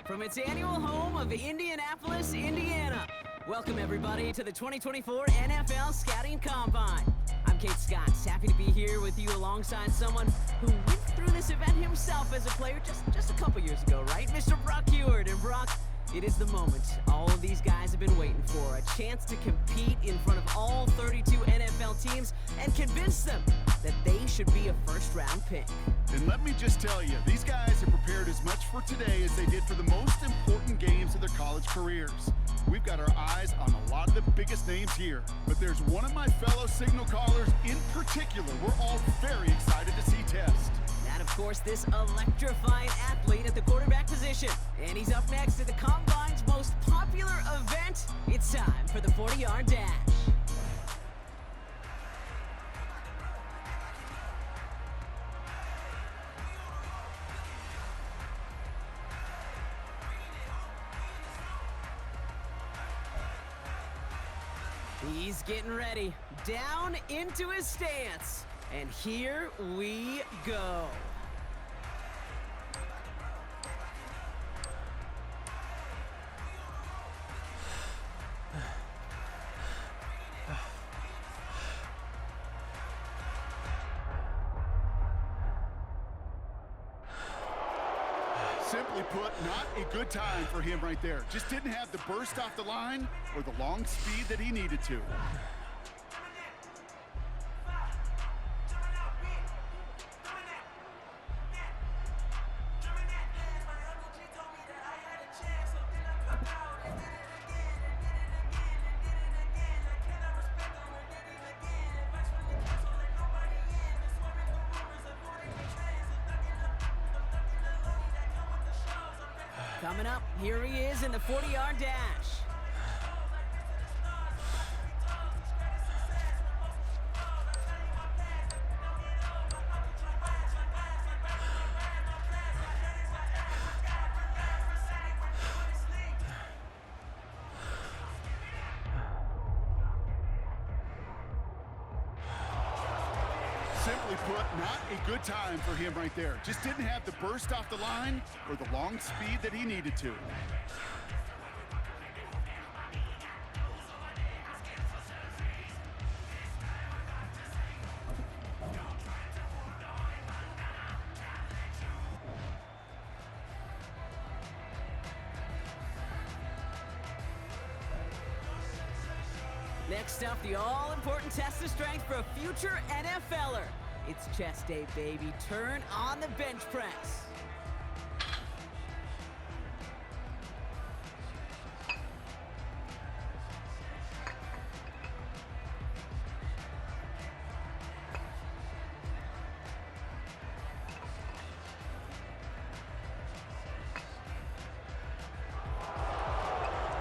From its annual home of Indianapolis, Indiana, welcome everybody to the 2024 NFL Scouting Combine. I'm Kate Scott, happy to be here with you alongside someone who went through this event himself as a player just a couple years ago, right? Mr. Brock Ewart. And Brock, it is the moment all of these guys have been waiting for, a chance to compete in front of all 32 NFL teams and convince them that they should be a first-round pick. And let me just tell you, these guys have prepared as much for today as they did for the most important games of their college careers. We've got our eyes on a lot of the biggest names here, but there's one of my fellow signal callers in particular we're all very excited to see test. And of course, this electrifying athlete at the quarterback position. And he's up next at the Combine's most popular event. It's time for the 40-yard dash. He's getting ready, down into his stance, and here we go. Simply put, not a good time for him right there. Just didn't have the burst off the line or the long speed that he needed to. Coming up, here he is in the 40-yard dash. Simply put, not a good time for him right there. Just didn't have the burst off the line or the long speed that he needed to. Next up, the all-important test of strength for a future NFLer. It's chest day, baby. Turn on the bench press.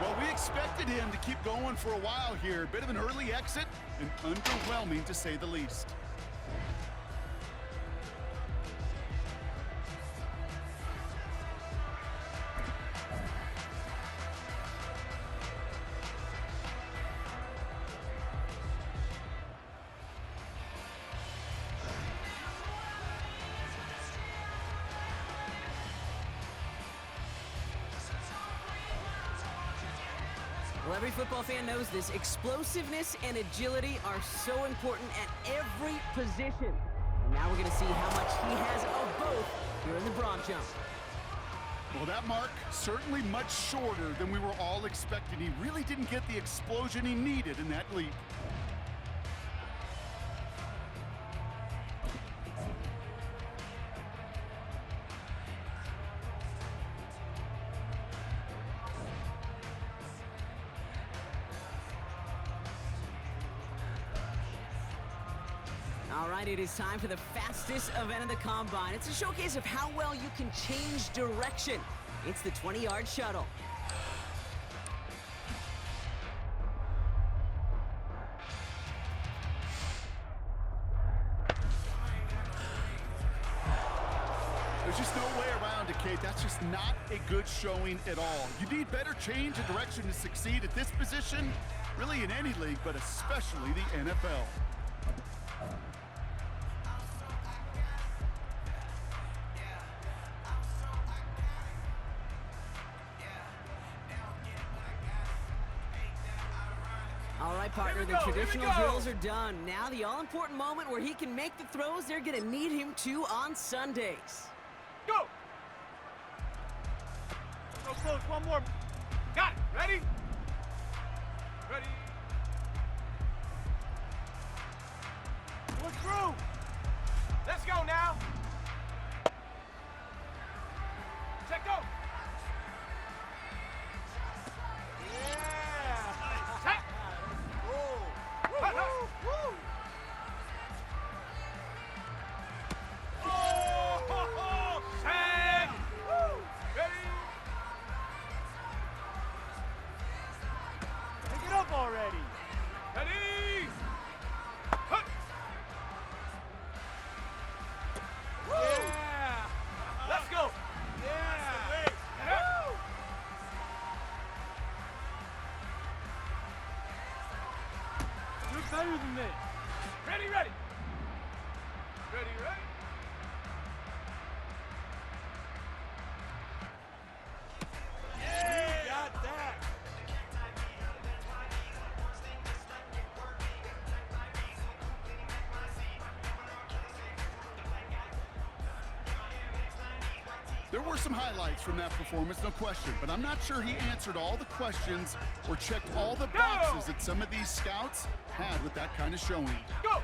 Well, we expected him to keep going for a while here. A bit of an early exit and underwhelming to say the least. Well, every football fan knows this. Explosiveness and agility are so important at every position. And now we're going to see how much he has of both here in the broad jump. Well, that mark certainly much shorter than we were all expecting. He really didn't get the explosion he needed in that leap. All right, it is time for the fastest event of the Combine. It's a showcase of how well you can change direction. It's the 20-yard shuttle. There's just no way around it, Kate. That's just not a good showing at all. You need better change of direction to succeed at this position, really in any league, but especially the NFL. All right, partner, the traditional drills are done. Now the all-important moment where he can make the throws they're going to need him to on Sundays. Go! So close, one more. Got it, ready? Ready. Look through. Let's go now. Check go. Yeah. Check. Woo. Woo. Oh, check. Woo. Ready. Pick it up already. Ready. Hut. Yeah. Let's go. Yeah. Woo. You're better than this. Ready, ready. Ready, ready. Yeah. You got that. There were some highlights from that performance, no question, but I'm not sure he answered all the questions or checked all the boxes that some of these scouts had with that kind of showing. Go.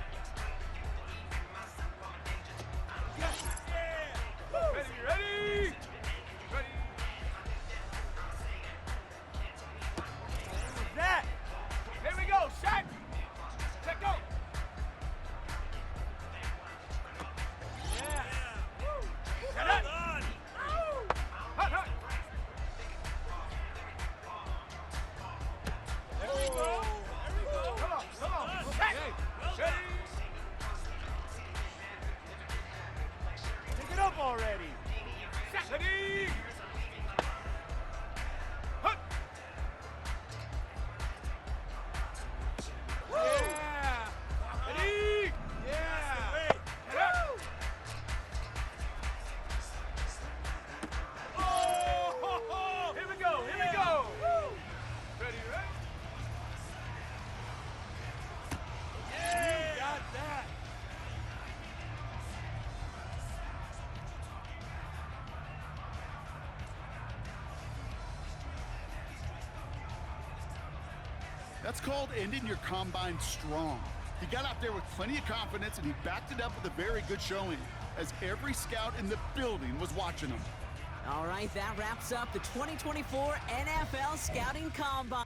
Yes. Yeah. Woo. Ready, ready. Ready. What was that? Here we go, Shaq. Check go. Yeah. Woo. Shut up. Hut, hut. There we go. There we go. Come on, come on. Shaq. Ready. Pick it up already. Shaq. Ready. Hut. Yeah. Ready. Yeah. Get up. Oh, here we go, here we go. Woo. Ready, ready? Yeah. You got that. That's called ending your combine strong. He got out there with plenty of confidence, and he backed it up with a very good showing, as every scout in the building was watching him. All right, that wraps up the 2024 NFL Scouting Combine.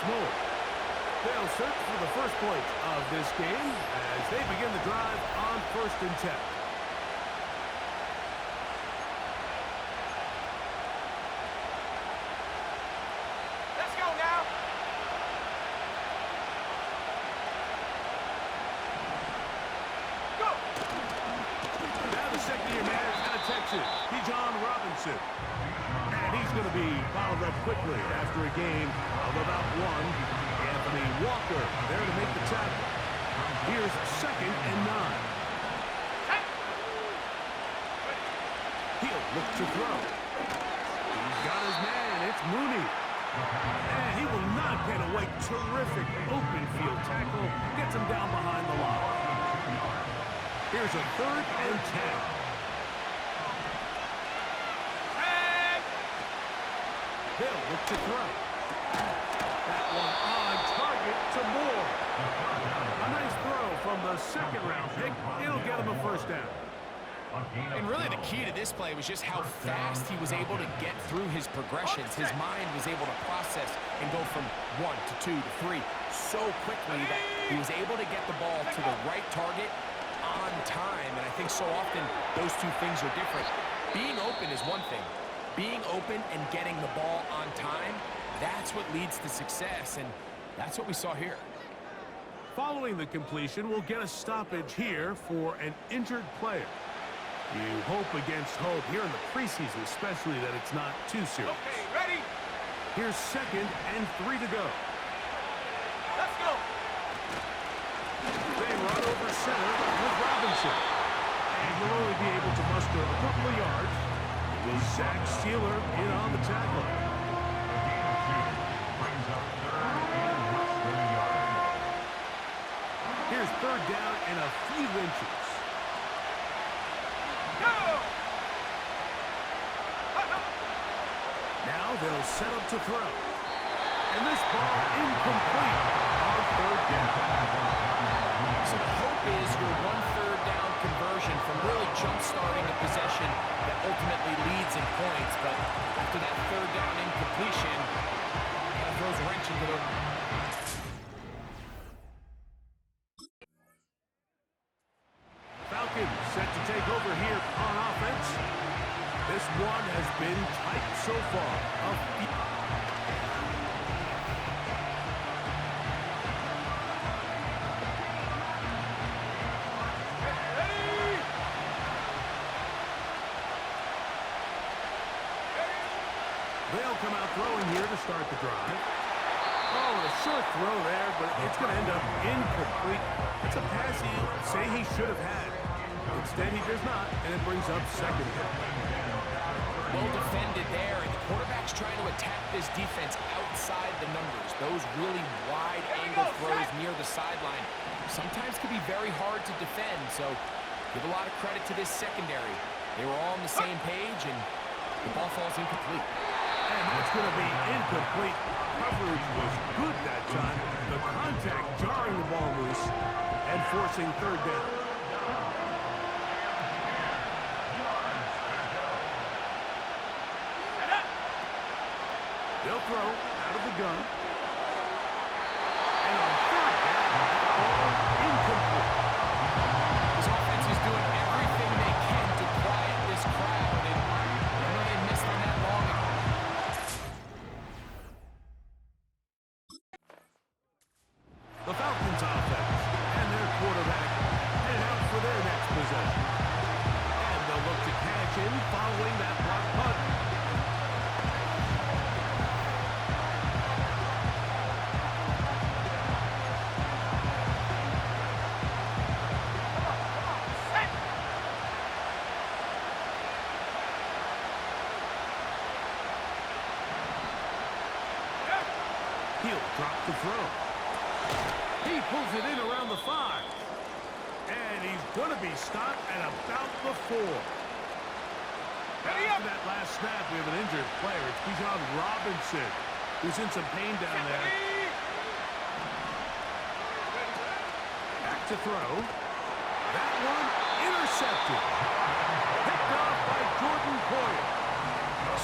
more. They'll search for the first point of this game as they begin the drive on 1st and 10. Let's go now. Go. Now the second-year man is out of Texas, Bijan Robinson. And he's going to be fouled up quickly after a game of about 1. Anthony Walker there to make the tackle. Here's 2nd and 9. He'll look to throw. He's got his man. It's Mooney. And he will not get away. Terrific open field tackle. Gets him down behind the line. Here's a 3rd and 10. He'll look to throw. That one on target to Moore. A nice throw from the 2nd-round pick. It'll get him a 1st down. And really the key to this play was just how fast he was able to get through his progressions. His mind was able to process and go from 1 to 2 to 3 so quickly that he was able to get the ball to the right target on time. And I think so often those two things are different. Being open is one thing. Being open and getting the ball on time, that's what leads to success, and that's what we saw here. Following the completion, we'll get a stoppage here for an injured player. You hope against hope here in the preseason, especially that it's not too serious. Okay, ready? Here's 2nd and 3 to go. Let's go. They run over center with Robinson. And he'll only be able to muster a couple of yards. It was Zach Steeler in on the tackle. Here's 3rd down and a few inches. Go. Now they'll set up to throw. And this ball incomplete on 3rd down. So the hope is your 1/3 down conversion from really jump-starting a possession that ultimately leads in points. But after that 3rd down incompletion, kind of throws a wrench into the... Falcons set to take over here on offense. This one has been tight so far. They'll come out throwing here to start the drive. Oh, a short throw there, but it's going to end up incomplete. It's a pass he'll say he should have had. Instead, he does not, and it brings up 2nd down. Well defended there, and the quarterback's trying to attack this defense outside the numbers. Those really wide-angle throws near the sideline sometimes can be very hard to defend, so give a lot of credit to this secondary. They were all on the same page, and the ball falls incomplete. And that's going to be incomplete. Coverage was good that time. The contact jarring the ball loose and forcing 3rd down. They'll throw out of the gun. And on 3rd down, ball incomplete. This offense is doing everything they can to quiet this crowd, and I know they missed on that long ago. The Falcons offense and their quarterback head out for their next possession. And they'll look to cash in following that block punt. He'll drop the throw. He pulls it in around the 5. And he's going to be stopped at about the 4. After that last snap, we have an injured player. It's Bijan Robinson, who's in some pain down there. Back to throw. That one intercepted. Picked off by Jordan Poyer.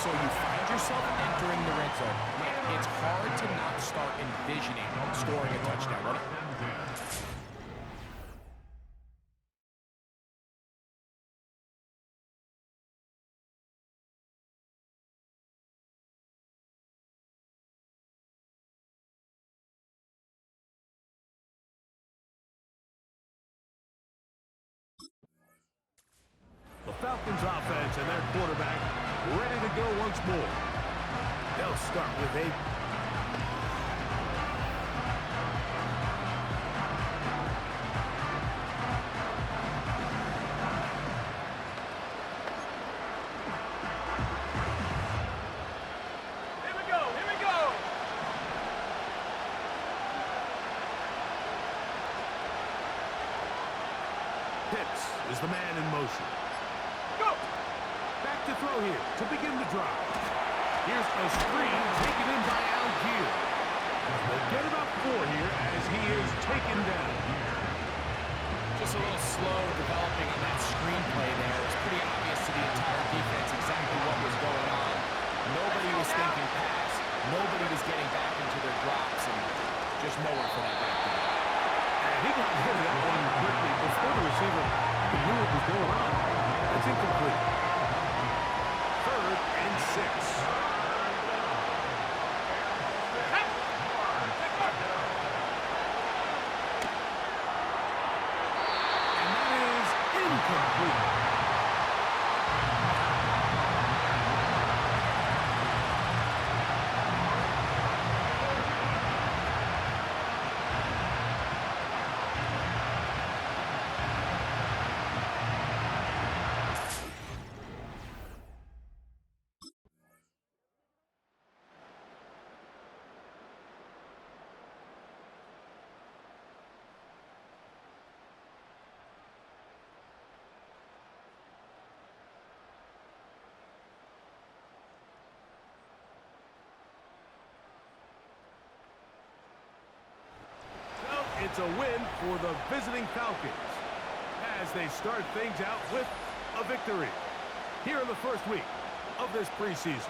So you find yourself entering the red zone. it's hard to not start envisioning scoring a touchdown. Right? The Falcons offense and their quarterback ready to go once more. They'll start with 8. Here we go, here we go. Pitts is the man in motion. Go. Back to throw here to begin the drive. Here's a screen taken in by Algier. They'll get about 4 here as he is taken down. Just a little slow developing on that screenplay there. It's pretty obvious to the entire defense exactly what was going on. Nobody was thinking pass. Nobody was getting back into their drops, and just nowhere for that back to go. And he got hit that one quickly before the receiver knew what was going on. That's incomplete. 3rd and 6. And that is incomplete. It's a win for the visiting Falcons as they start things out with a victory here in the first week of this preseason.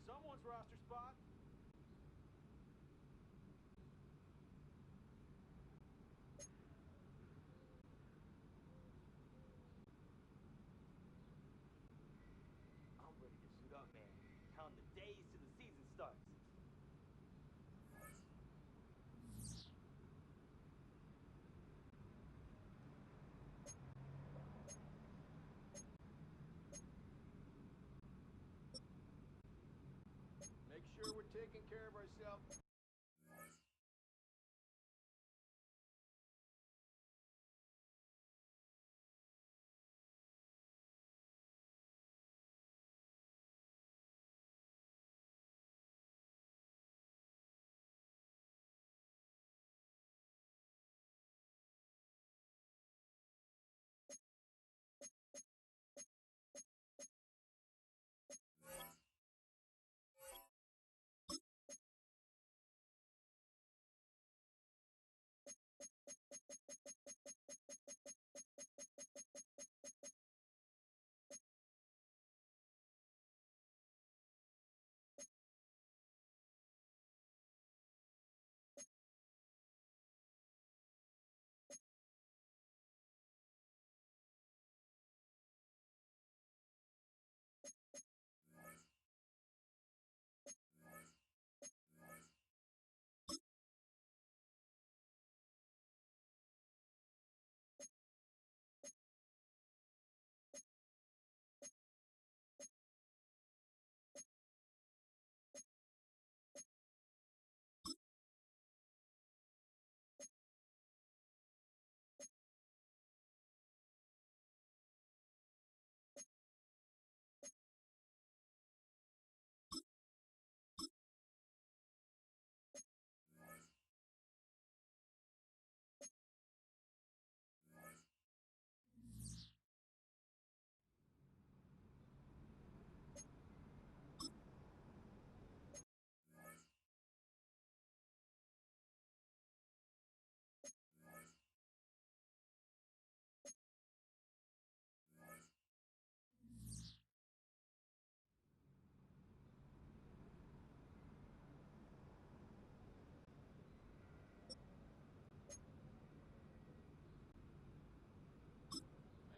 someone's roster spot. I'm ready to suit up, man. Counting the days till the season starts. Make sure we're taking care of ourselves.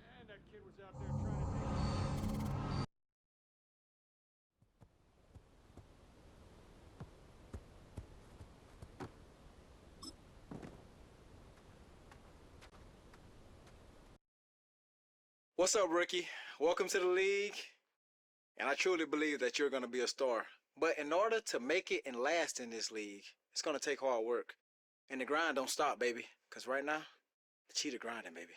Man, that kid was out there trying to take... What's up, rookie? Welcome to the league, and I truly believe that you're going to be a star. But in order to make it and last in this league, it's going to take hard work. And the grind don't stop, baby, because right now, the cheetah grinding, baby.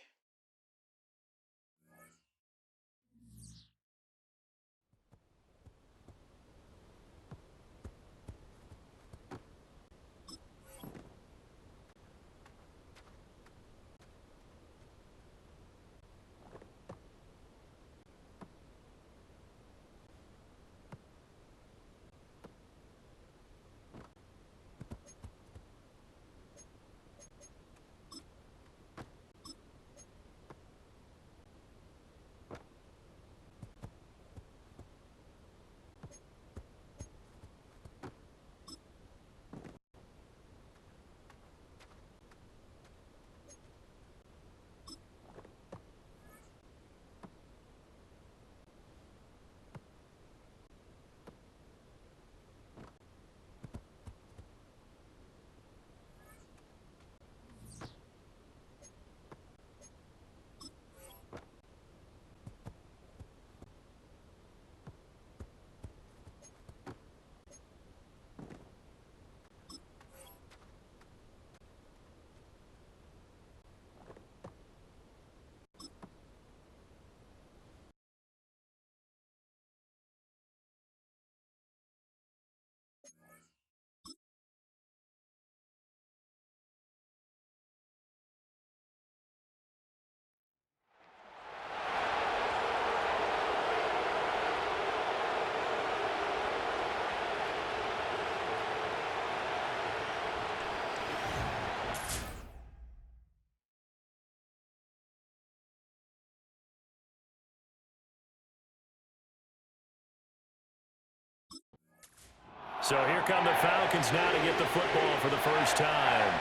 So here come the Falcons now to get the football for the first time.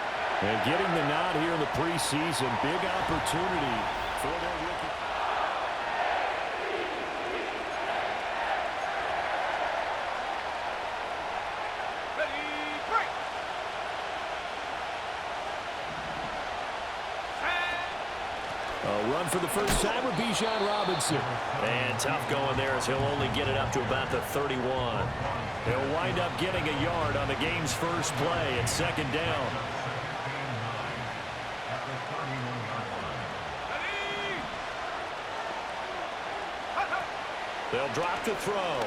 And getting the nod here in the preseason, big opportunity for their rookie. Run for the first time with Bijan Robinson. And tough going there as he'll only get it up to about the 31. He'll wind up getting a yard on the game's first play at second down. They'll drop to throw.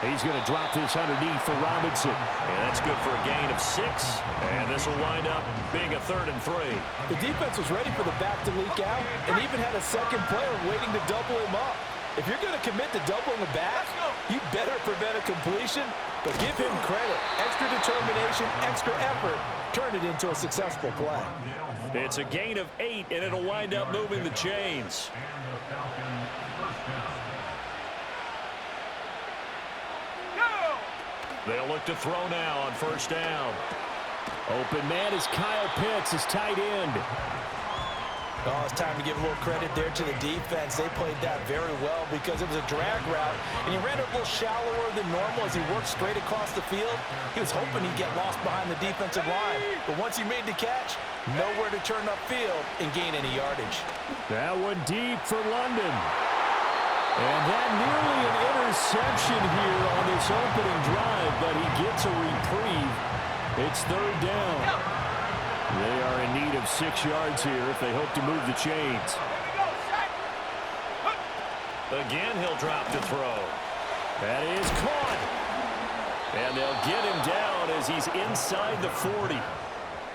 He's going to drop this underneath for Robinson. And that's good for a gain of 6. And this will wind up being a 3rd and 3. The defense was ready for the back to leak out and even had a second player waiting to double him up. If you're going to commit to doubling the back, you better prevent a completion, but give him credit. Extra determination, extra effort, turn it into a successful play. It's a gain of 8, and it'll wind up moving the chains. They'll look to throw now on first down. Open man is Kyle Pitts, his tight end. Oh, it's time to give a little credit there to the defense. They played that very well because it was a drag route, and he ran it a little shallower than normal as he worked straight across the field. He was hoping he'd get lost behind the defensive line, but once he made the catch, nowhere to turn upfield and gain any yardage. That one deep for London. And that nearly an interception here on this opening drive, but he gets a reprieve. It's 3rd down. They are in need of 6 yards here if they hope to move the chains. Again, he'll drop to throw. That is caught. And they'll get him down as he's inside the 40.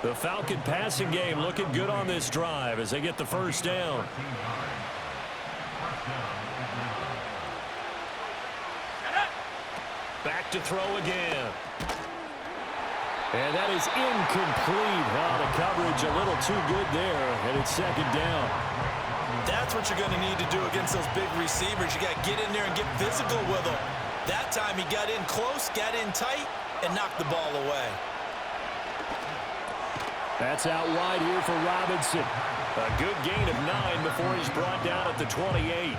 The Falcon passing game looking good on this drive as they get the first down. Back to throw again. And that is incomplete. The coverage a little too good there, and it's second down. That's what you're going to need to do against those big receivers. You got to get in there and get physical with them. That time he got in close, got in tight, and knocked the ball away. That's out wide here for Robinson. A good gain of 9 before he's brought down at the 28.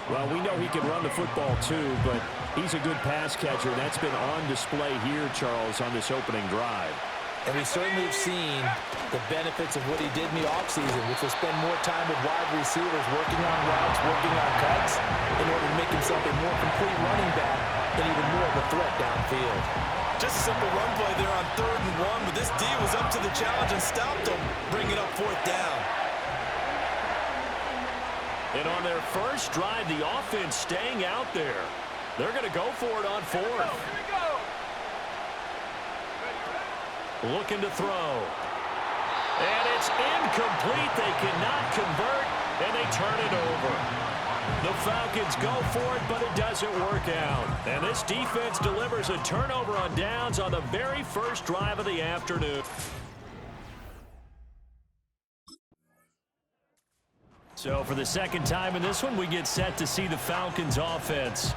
Well, we know he can run the football too, but he's a good pass catcher. That's been on display here, Charles, on this opening drive. And we certainly have seen the benefits of what he did in the offseason, which was spend more time with wide receivers, working on routes, working on cuts, in order to make himself a more complete running back and even more of a threat downfield. Just a simple run play there on 3rd and 1, but this D was up to the challenge and stopped him, bringing up 4th down. And on their first drive, the offense staying out there. They're going to go for it on 4th. Looking to throw. And it's incomplete. They cannot convert, and they turn it over. The Falcons go for it, but it doesn't work out. And this defense delivers a turnover on downs on the very first drive of the afternoon. So for the second time in this one, we get set to see the Falcons offense.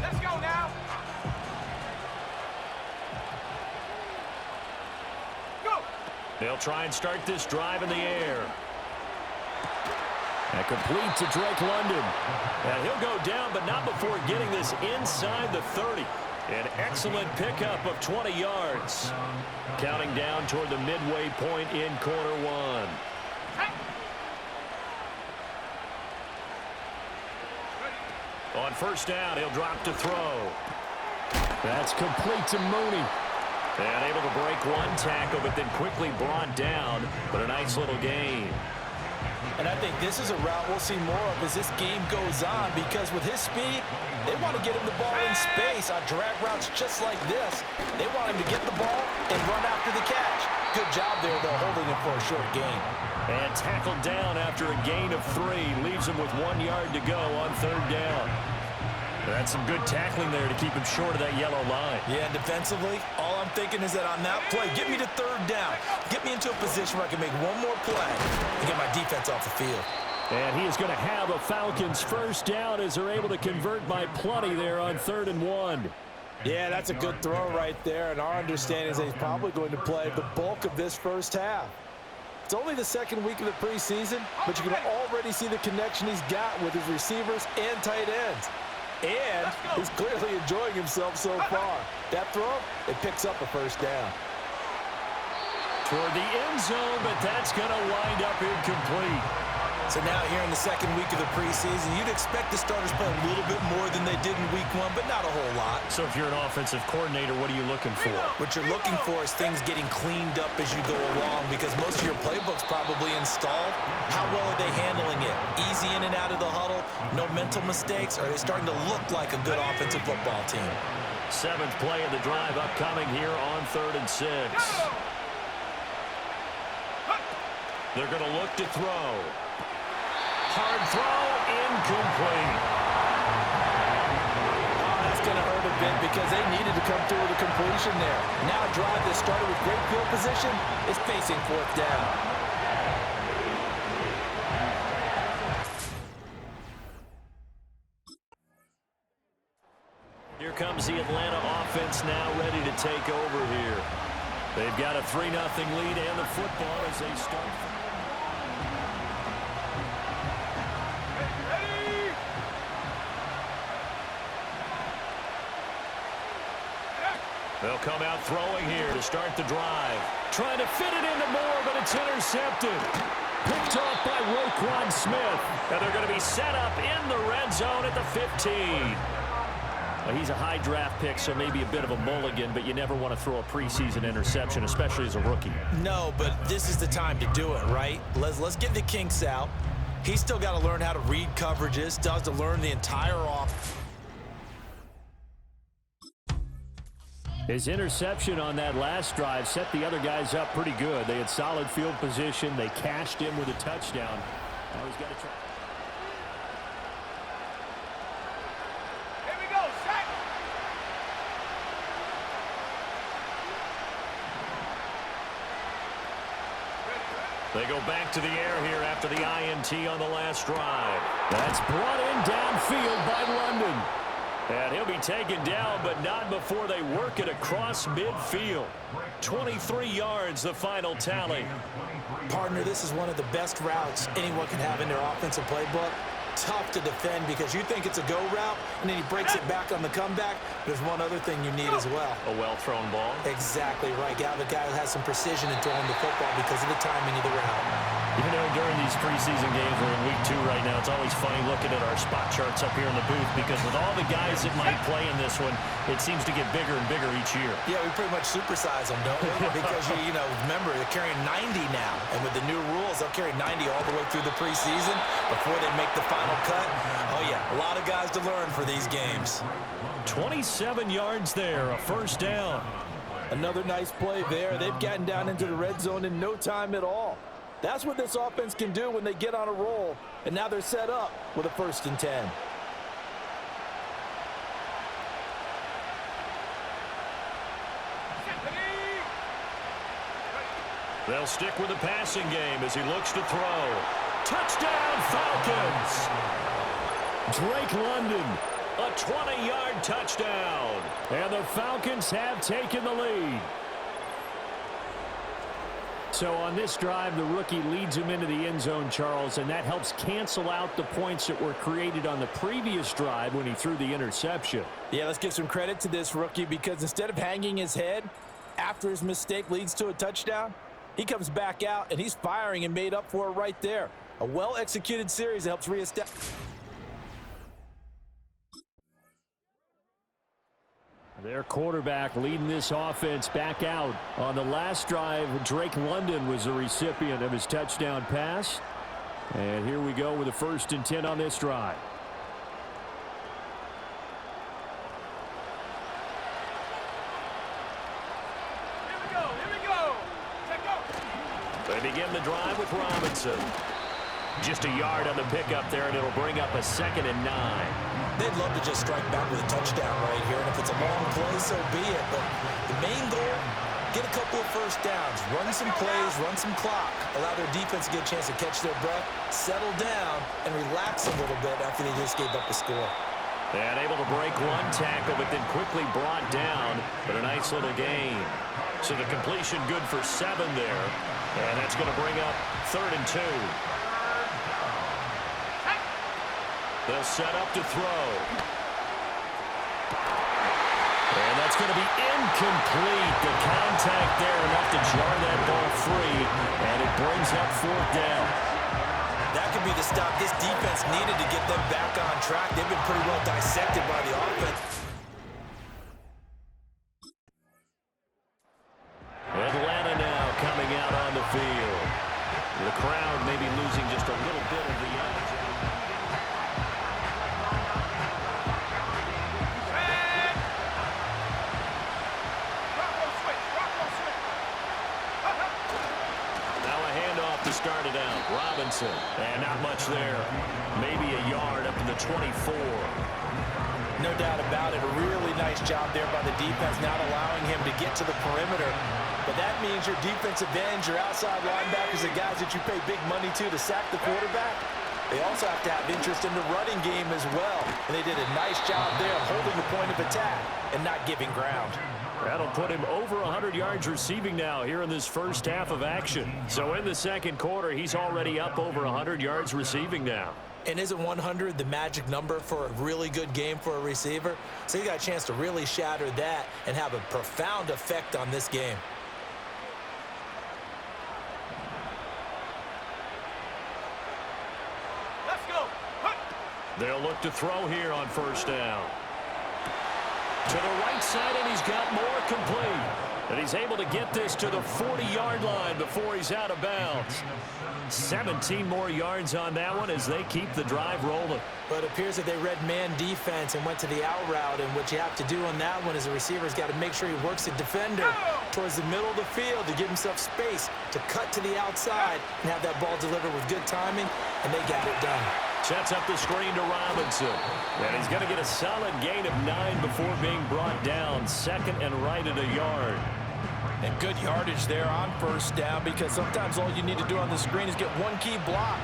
Let's go now. Go. They'll try and start this drive in the air. And complete to Drake London. And he'll go down, but not before getting this inside the 30. An excellent pickup of 20 yards. Counting down toward the midway point in quarter 1. On first down, he'll drop to throw. That's complete to Mooney. And able to break one tackle, but then quickly brought down. But a nice little gain. And I think this is a route we'll see more of as this game goes on, because with his speed, they want to get him the ball in space on drag routes just like this. They want him to get the ball and run after the catch. Good job there, though, holding him for a short gain. And tackled down after a gain of 3. Leaves him with 1 yard to go on 3rd down. That's some good tackling there to keep him short of that yellow line. Yeah, and defensively, all I'm thinking is that on that play, get me to 3rd down. Get me into a position where I can make one more play and get my defense off the field. And he is going to have a Falcons first down as they're able to convert by plenty there on 3rd and 1. Yeah, that's a good throw right there, and our understanding is that he's probably going to play the bulk of this first half. It's only the 2nd week of the preseason, but you can already see the connection he's got with his receivers and tight ends. And he's clearly enjoying himself so far. That throw, it picks up a first down. Toward the end zone, but that's going to wind up incomplete. So now here in the 2nd week of the preseason, you'd expect the starters play a little bit more than they did in week 1, but not a whole lot. So if you're an offensive coordinator, what are you looking for? What you're looking for is things getting cleaned up as you go along, because most of your playbook's probably installed. How well are they handling it? Easy in and out of the huddle, no mental mistakes, or are they starting to look like a good offensive football team? 7th play of the drive upcoming here on 3rd and 6. They're going to look to throw. Hard throw, incomplete. Oh, that's going to hurt a bit because they needed to come through with a completion there. Now a drive that started with great field position is facing 4th down. Here comes the Atlanta offense now ready to take over here. They've got a 3-0 lead and the football as they start. They'll come out throwing here to start the drive. Trying to fit it into Moore, but it's intercepted. Picked off by Roquan Smith. And they're going to be set up in the red zone at the 15. Well, he's a high draft pick, so maybe a bit of a mulligan, but you never want to throw a preseason interception, especially as a rookie. No, but this is the time to do it, right? Let's get the kinks out. He's still got to learn how to read coverages, still has to learn the entire offense. His interception on that last drive set the other guys up pretty good. They had solid field position. They cashed in with a touchdown. Now he's got to try. Here we go, set. They go back to the air here after the INT on the last drive. That's brought in downfield by London. And he'll be taken down, but not before they work it across midfield. 23 yards, the final tally. Partner, this is one of the best routes anyone can have in their offensive playbook. Tough to defend because you think it's a go route, and then he breaks it back on the comeback. There's one other thing you need as well. A well-thrown ball. Exactly right. Got a guy who has some precision in throwing the football because of the timing of the route. You know, during these preseason games, we're in week 2 right now, it's always funny looking at our spot charts up here in the booth because with all the guys that might play in this one, it seems to get bigger and bigger each year. Yeah, we pretty much supersize them, don't we? Because, you know, remember, they're carrying 90 now. And with the new rules, they'll carry 90 all the way through the preseason before they make the final cut. Oh, yeah, a lot of guys to learn for these games. 27 yards there, a first down. Another nice play there. They've gotten down into the red zone in no time at all. That's what this offense can do when they get on a roll. And now they're set up with a 1st and 10. They'll stick with the passing game as he looks to throw. Touchdown, Falcons! Drake London, a 20-yard touchdown. And the Falcons have taken the lead. So on this drive, the rookie leads him into the end zone, Charles, and that helps cancel out the points that were created on the previous drive when he threw the interception. Yeah, let's give some credit to this rookie because instead of hanging his head after his mistake leads to a touchdown, he comes back out and he's firing and made up for it right there. A well-executed series that helps reestablish. Their quarterback leading this offense back out. On the last drive, Drake London was the recipient of his touchdown pass. And here we go with a 1st and 10 on this drive. Here we go, here we go. Check go. They begin the drive with Robinson. Just a yard on the pickup there, and it'll bring up a 2nd and 9. They'd love to just strike back with a touchdown right here, and if it's a long play, so be it. But the main goal, get a couple of first downs, run some plays, run some clock, allow their defense to get a chance to catch their breath, settle down, and relax a little bit after they just gave up a score. And able to break one tackle, but then quickly brought down. But a nice little gain. So the completion good for 7 there. And that's going to bring up 3rd and 2. They'll set up to throw. And that's going to be incomplete. The contact there enough to jar that ball free. And it brings up 4th down. That could be the stop this defense needed to get them back on track. They've been pretty well dissected by the offense. Atlanta now coming out on the field. The crowd maybe losing just a little bit of the edge. Now a handoff to start it out. Robinson. And not much there. Maybe a yard up to the 24. No doubt about it. A really nice job there by the defense, not allowing him to get to the perimeter. But that means your defensive ends, your outside linebackers, the guys that you pay big money to sack the quarterback, they also have to have interest in the running game as well. And they did a nice job there of holding the point of attack and not giving ground. That'll put him over 100 yards receiving now here in this first half of action. So in the second quarter, he's already up over 100 yards receiving now. And isn't 100 the magic number for a really good game for a receiver? So he got a chance to really shatter that and have a profound effect on this game. Let's go. They'll look to throw here on 1st down. To the right side, and he's got more complete. And he's able to get this to the 40-yard line before he's out of bounds. 17 more yards on that one as they keep the drive rolling. But it appears that they read man defense and went to the out route. And what you have to do on that one is the receiver's got to make sure he works the defender towards the middle of the field to give himself space to cut to the outside and have that ball delivered with good timing, and they got it done. Sets up the screen to Robinson. And he's going to get a solid gain of 9 before being brought down. 2nd and right at a yard. And good yardage there on 1st down, because sometimes all you need to do on the screen is get one key block.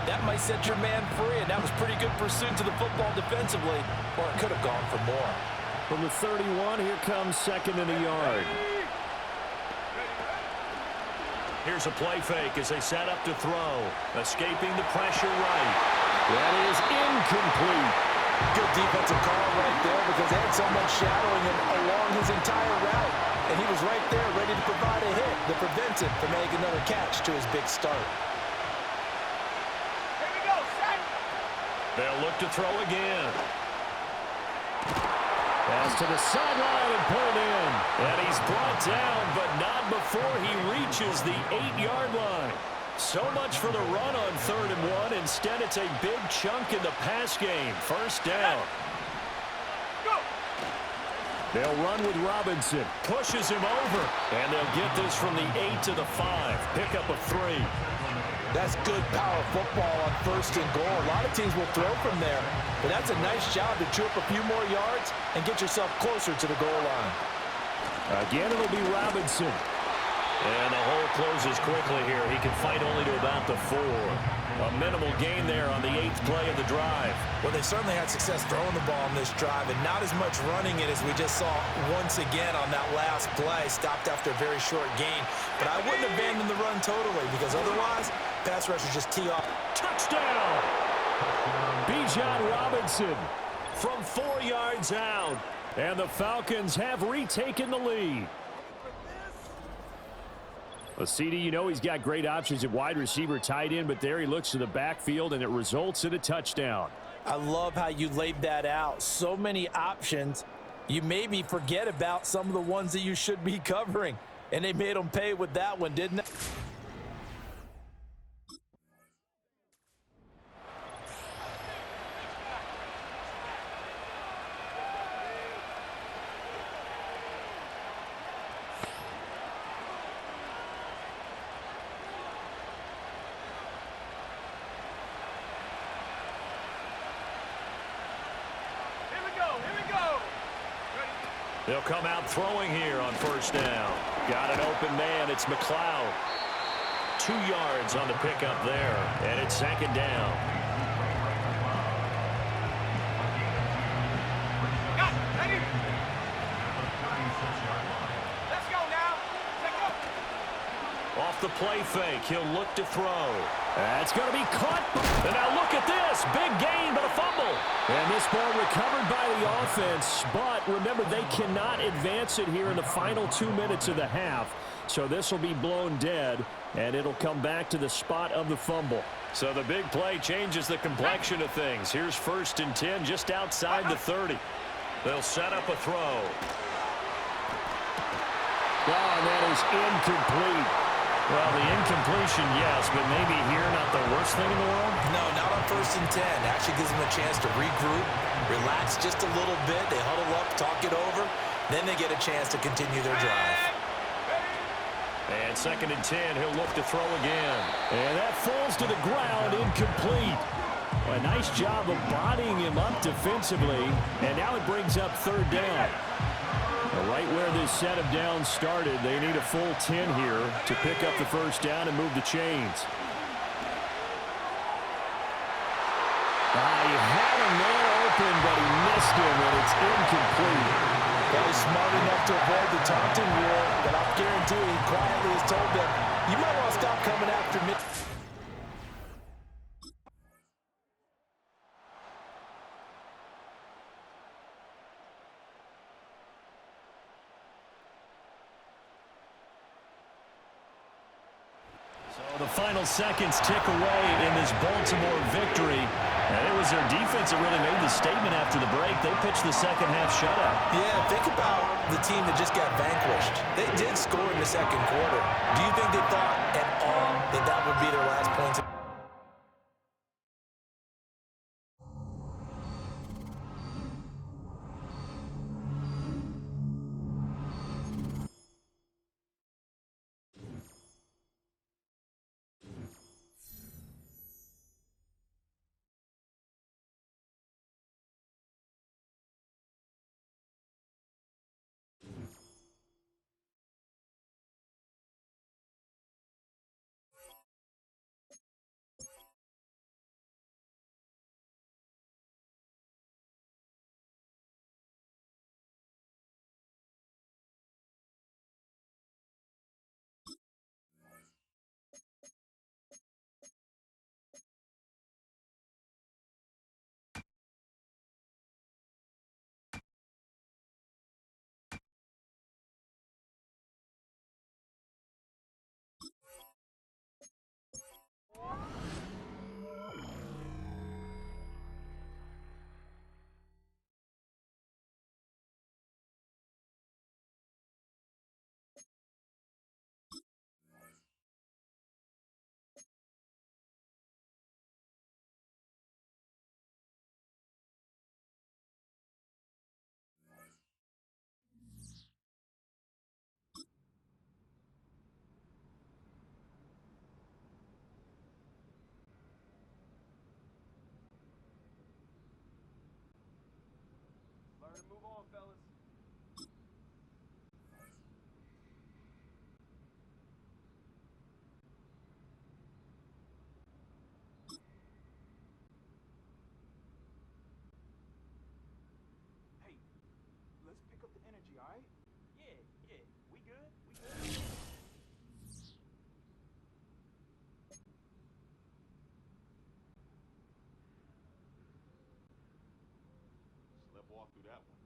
That might set your man free, and that was pretty good pursuit to the football defensively, or it could have gone for more. From the 31, here comes 2nd and a yard. Here's a play fake as they set up to throw. Escaping the pressure right. That is incomplete. Good defensive call right there, because they had someone shadowing him along his entire route. And he was right there ready to provide a hit that prevents him from making another catch to his big start. Here we go, set. They'll look to throw again. Pass to the sideline and pulled in. And he's brought down, but not before he reaches the 8-yard line. So much for the run on 3rd and 1. Instead, it's a big chunk in the pass game. 1st down. They'll run with Robinson. Pushes him over. And they'll get this from the 8 to the 5. Pick up of 3. That's good power football on 1st and goal. A lot of teams will throw from there. But that's a nice job to chew up a few more yards and get yourself closer to the goal line. Again, it'll be Robinson. And the hole closes quickly here. He can fight only to about the 4. A minimal gain there on the 8th play of the drive. Well, they certainly had success throwing the ball on this drive, and not as much running it as we just saw once again on that last play. Stopped after a very short gain. But I wouldn't abandon the run totally, because otherwise, pass rushers just tee off. Touchdown! Bijan Robinson from 4 yards out. And the Falcons have retaken the lead. Well, CD, you know he's got great options at wide receiver, tight end, but there he looks to the backfield, and it results in a touchdown. I love how you laid that out. So many options. You maybe forget about some of the ones that you should be covering, and they made them pay with that one, didn't they? They'll come out throwing here on 1st down. Got an open man. It's McLeod. 2 yards on the pickup there, and it's 2nd down. Got it. Ready? Let's go now. Take go. Off the play fake, he'll look to throw. That's going to be caught. And now look at this. Big gain, but a fumble. And this ball recovered by the offense. But remember, they cannot advance it here in the final 2 minutes of the half. So this will be blown dead, and it'll come back to the spot of the fumble. So the big play changes the complexion of things. Here's 1st and 10 just outside the 30. They'll set up a throw. Oh, and that is incomplete. Well, the incompletion, yes, but maybe here not the worst thing in the world? No, not on 1st and 10. Actually gives them a chance to regroup, relax just a little bit. They huddle up, talk it over. Then they get a chance to continue their drive. And 2nd and 10, he'll look to throw again. And that falls to the ground, incomplete. A nice job of bodying him up defensively. And now it brings up 3rd down. Right where this set of downs started, they need a full 10 here to pick up the 1st down and move the chains. He had a man open, but he missed him, and it's incomplete. Well, he's smart enough to avoid the taunting rule, but I'll guarantee he quietly has told them, you might want to stop coming after me. The final seconds tick away in this Baltimore victory. And it was their defense that really made the statement after the break. They pitched the second half shutout. Yeah, think about the team that just got vanquished. They did score in the 2nd quarter. Do you think they thought at all that that would be their last points? Learn to move on, fellas. Hey, let's pick up the energy, all right? Yeah, yeah. We good? We good? Slip walk through that one.